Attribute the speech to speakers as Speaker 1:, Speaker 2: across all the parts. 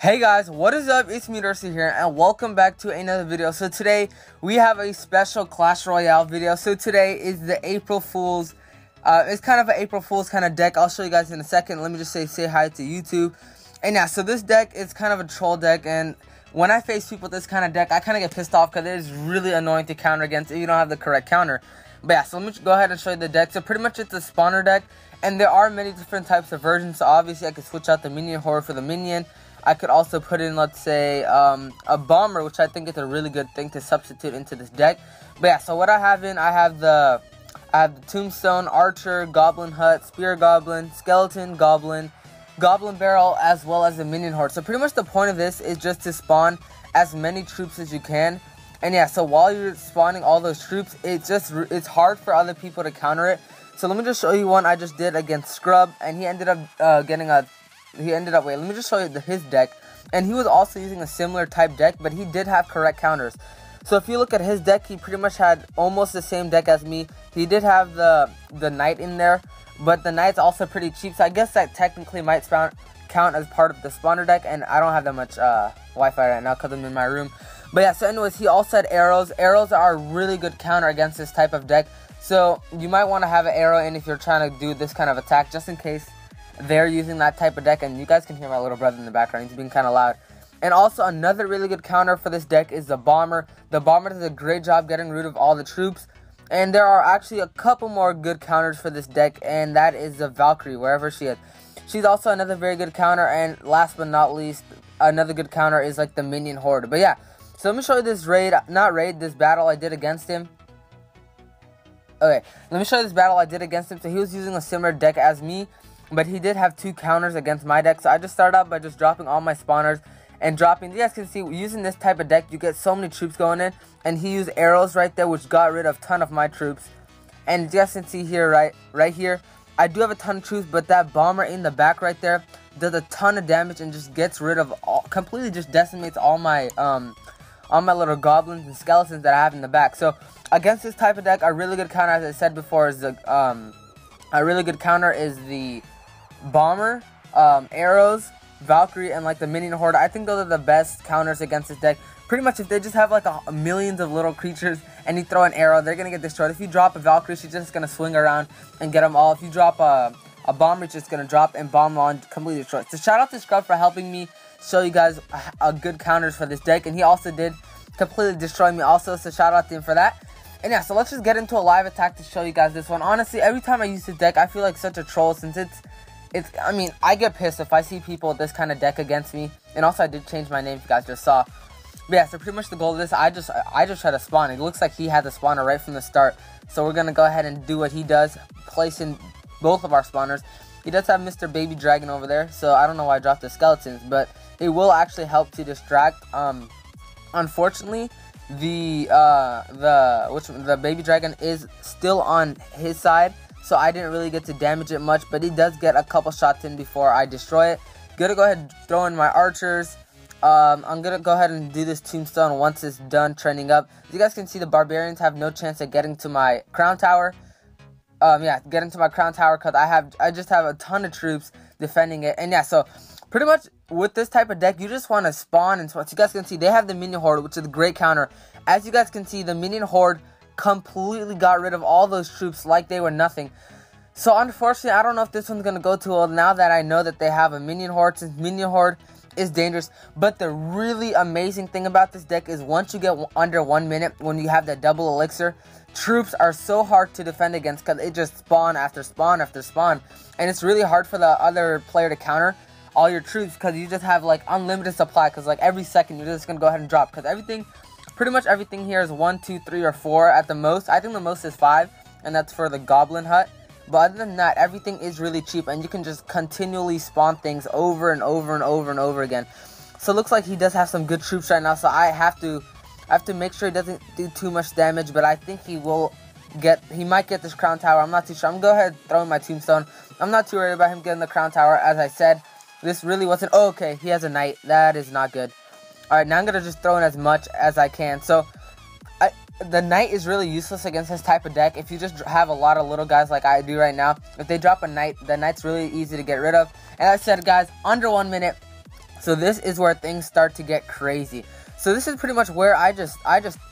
Speaker 1: Hey guys, what is up? It's me, Darcy here, and welcome back to another video. So today, we have a special Clash Royale video. So today is the April Fool's, it's kind of an April Fool's kind of deck. I'll show you guys in a second. Let me just say hi to YouTube. And yeah, so this deck is kind of a troll deck, and when I face people with this kind of deck, I kind of get pissed off because it is really annoying to counter against if you don't have the correct counter. But yeah, so let me go ahead and show you the deck. So pretty much it's a spawner deck, and there are many different types of versions. So obviously I could switch out the minion horde for the minion. I could also put in, let's say, a bomber, which I think is a really good thing to substitute into this deck. But yeah, so what I have I have the tombstone, archer, goblin hut, spear goblin, skeleton goblin, goblin barrel, as well as the minion horde. So pretty much the point of this is just to spawn as many troops as you can. And yeah, so while you're spawning all those troops, it's hard for other people to counter it. So let me just show you one I just did against Scrub, and he ended up wait, let me just show you his deck. And he was also using a similar type deck, but he did have correct counters. So if you look at his deck, he pretty much had almost the same deck as me. He did have the knight in there, but the knight's also pretty cheap, so I guess that technically might count as part of the spawner deck. And I don't have that much Wi-Fi right now because I'm in my room. But yeah, so anyways, he also had arrows. Arrows are a really good counter against this type of deck, so you might want to have an arrow in if you're trying to do this kind of attack, just in case they're using that type of deck. And you guys can hear my little brother in the background, he's being kind of loud. And also another really good counter for this deck is the bomber. The bomber does a great job getting rid of all the troops. And there are actually a couple more good counters for this deck, and that is the Valkyrie, wherever she is. She's also another very good counter. And last but not least, another good counter is like the minion horde. But yeah, so let me show you this this battle I did against him. Okay, let me show you this battle I did against him. So he was using a similar deck as me, but he did have two counters against my deck. So I just started out by just dropping all my spawners and dropping. You guys can see, using this type of deck, you get so many troops going in. And he used arrows right there, which got rid of a ton of my troops. And you guys can see here, right here, I do have a ton of troops, but that bomber in the back right there does a ton of damage and just gets rid of completely just decimates all my little goblins and skeletons that I have in the back. So against this type of deck, a really good counter, as I said before, is the bomber, arrows, Valkyrie, and like the minion horde. I think those are the best counters against this deck. Pretty much if they just have like millions of little creatures and you throw an arrow, they're gonna get destroyed. If you drop a Valkyrie, she's just gonna swing around and get them all. If you drop a bomber, it's just gonna drop and bomb on, completely destroy. So shout out to Scrub for helping me show you guys good counters for this deck, and he also did completely destroy me also, so shout out to him for that. And yeah, so let's just get into a live attack to show you guys this one. Honestly, every time I use this deck, I feel like such a troll, since I mean, I get pissed if I see people with this kind of deck against me. And also, I did change my name, if you guys just saw. But yeah, so pretty much the goal of this, I just try to spawn. It looks like he had the spawner right from the start. So we're going to go ahead and do what he does, place in both of our spawners. He does have Mr. Baby Dragon over there, so I don't know why I dropped the skeletons, but it will actually help to distract. Unfortunately, the Baby Dragon is still on his side, so I didn't really get to damage it much, but he does get a couple shots in before I destroy it. Gonna go ahead and throw in my archers. I'm gonna go ahead and do this tombstone once it's done trending up. As you guys can see, the barbarians have no chance at getting to my crown tower. Yeah, getting to my crown tower because I just have a ton of troops defending it. And yeah, so pretty much with this type of deck, you just want to spawn and spawn. So you guys can see, they have the minion horde, which is a great counter. As you guys can see, the minion horde completely got rid of all those troops like they were nothing. So unfortunately, I don't know if this one's gonna go too well now that I know that they have a minion horde, since minion horde is dangerous. But the really amazing thing about this deck is once you get under 1 minute, when you have that double elixir, troops are so hard to defend against because it just spawn after spawn after spawn, and it's really hard for the other player to counter all your troops because you just have like unlimited supply, because like every second you're just gonna go ahead and drop, because pretty much everything here is 1, 2, 3, or 4 at the most. I think the most is 5, and that's for the goblin hut. But other than that, everything is really cheap, and you can just continually spawn things over and over and over and over again. So it looks like he does have some good troops right now, so I have to make sure he doesn't do too much damage, but I think he might get this crown tower. I'm not too sure. I'm gonna go ahead and throw in my tombstone. I'm not too worried about him getting the crown tower. As I said, this really wasn't, oh, okay, he has a knight. That is not good. Alright, now I'm gonna just throw in as much as I can. So the knight is really useless against this type of deck. If you just have a lot of little guys like I do right now, if they drop a knight, the knight's really easy to get rid of. And as I said, guys, under 1 minute, So this is where things start to get crazy. So this is pretty much where I just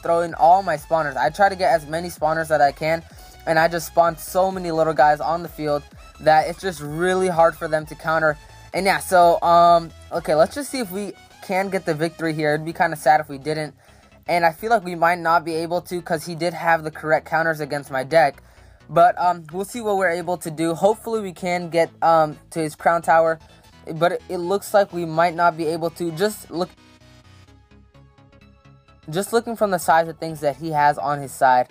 Speaker 1: throw in all my spawners. I try to get as many spawners that I can, and I just spawn so many little guys on the field that it's just really hard for them to counter. And yeah, so okay, let's just see if we can get the victory here. It'd be kind of sad if we didn't, and I feel like we might not be able to because he did have the correct counters against my deck. But we'll see what we're able to do. Hopefully we can get to his crown tower, but it looks like we might not be able to. Just looking from the size of things that he has on his side.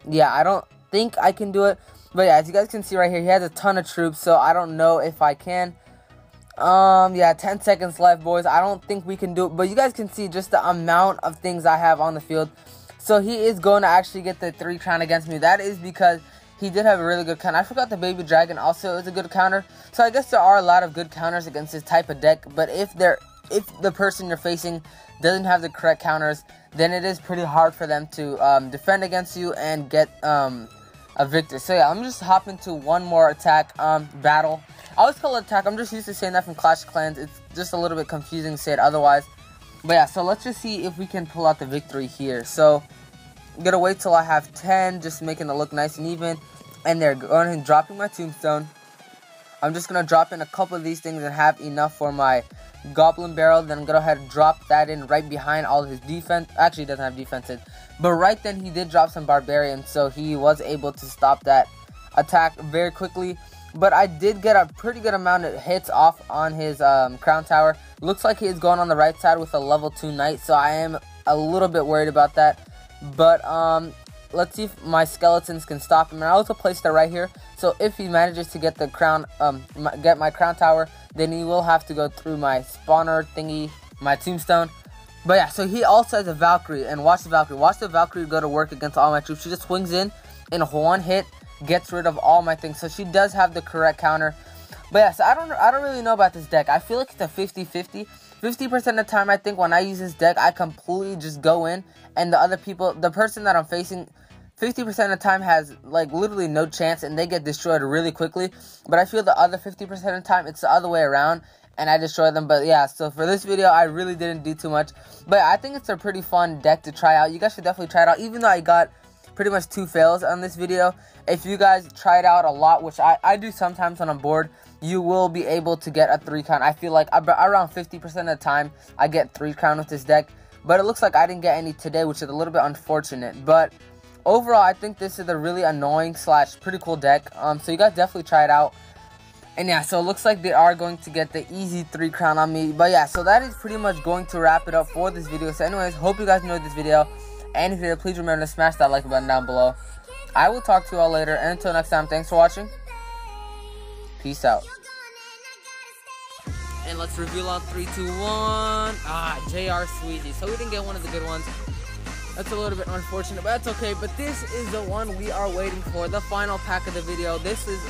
Speaker 1: Yeah, I don't think I can do it. But yeah, as you guys can see right here, he has a ton of troops, so I don't know if I can. Yeah, 10 seconds left, boys. I don't think we can do it, but you guys can see just the amount of things I have on the field. So he is going to actually get the 3 crown against me. That is because he did have a really good counter. I forgot the baby dragon also is a good counter. So I guess there are a lot of good counters against this type of deck, but if the person you're facing doesn't have the correct counters, then it is pretty hard for them to defend against you and get a victory. So yeah, I'm just hop into one more attack battle. I always call it attack. I'm just used to saying that from Clash of Clans. It's just a little bit confusing to say it otherwise. But yeah, so let's just see if we can pull out the victory here. So I'm gonna wait till I have 10, just making it look nice and even. And they're going and dropping my tombstone. I'm just gonna drop in a couple of these things and have enough for my goblin barrel. Then I'm gonna go ahead and drop that in right behind all of his defense. Actually, he doesn't have defenses, but right then he did drop some barbarians, so he was able to stop that attack very quickly. But I did get a pretty good amount of hits off on his crown tower. Looks like he is going on the right side with a level 2 knight, so I am a little bit worried about that. But let's see if my skeletons can stop him. And I also placed it right here, so if he manages to get the crown, get my crown tower, then he will have to go through my spawner thingy, my tombstone. But yeah, so he also has a Valkyrie, and watch the Valkyrie. Watch the Valkyrie go to work against all my troops. She just swings in one hit, gets rid of all my things. So she does have the correct counter. But yeah, so I don't really know about this deck. I feel like it's a 50-50. 50% of the time, I think when I use this deck, I completely just go in, and the other people, the person that I'm facing, 50% of the time has like literally no chance, and they get destroyed really quickly. But I feel the other 50% of the time, it's the other way around, and I destroy them. But yeah, so for this video, I really didn't do too much. But I think it's a pretty fun deck to try out. You guys should definitely try it out, even though I got pretty much 2 fails on this video. If you guys try it out a lot, which I do sometimes when I'm bored, you will be able to get a 3 crown. I feel like around 50% of the time, I get 3 crown with this deck. But it looks like I didn't get any today, which is a little bit unfortunate. But overall, I think this is a really annoying / pretty cool deck. So you guys definitely try it out. And yeah, so it looks like they are going to get the easy 3 crown on me. But yeah, so that is pretty much going to wrap it up for this video. So anyways, hope you guys enjoyed this video. And if you did, please remember to smash that like button down below. I will talk to you all later. And until next time, thanks for watching. Peace out. And let's reveal on 3, 2, 1. JR Sweezy. So we didn't get one of the good ones. That's a little bit unfortunate, but that's okay. But this is the one we are waiting for. The final pack of the video. This is